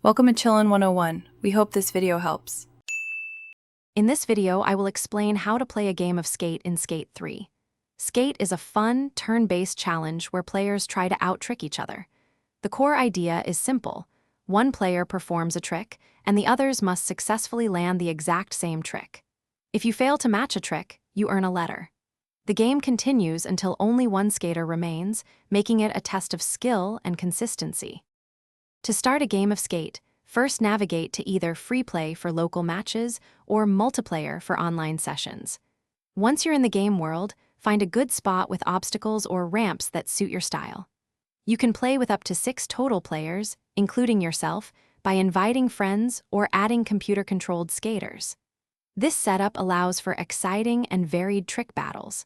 Welcome to Chillin' 101. We hope this video helps. In this video, I will explain how to play a game of Skate in Skate 3. Skate is a fun, turn-based challenge where players try to out-trick each other. The core idea is simple. One player performs a trick, and the others must successfully land the exact same trick. If you fail to match a trick, you earn a letter. The game continues until only one skater remains, making it a test of skill and consistency. To start a game of Skate, first navigate to either free play for local matches or multiplayer for online sessions. Once you're in the game world, find a good spot with obstacles or ramps that suit your style. You can play with up to 6 total players, including yourself, by inviting friends or adding computer-controlled skaters. This setup allows for exciting and varied trick battles.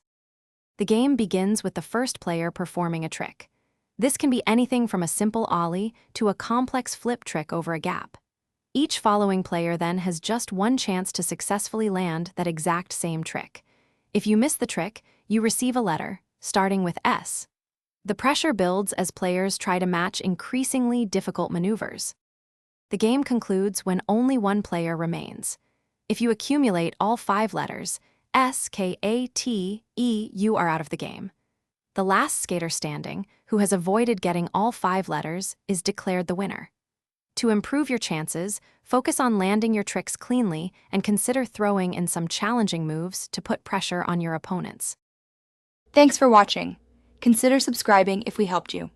The game begins with the first player performing a trick. This can be anything from a simple ollie to a complex flip trick over a gap. Each following player then has just one chance to successfully land that exact same trick. If you miss the trick, you receive a letter, starting with S. The pressure builds as players try to match increasingly difficult maneuvers. The game concludes when only one player remains. If you accumulate all 5 letters, S, K, A, T, E, you are out of the game. The last skater standing, who has avoided getting all 5 letters, is declared the winner. To improve your chances, focus on landing your tricks cleanly and consider throwing in some challenging moves to put pressure on your opponents. Thanks for watching. Consider subscribing if we helped you.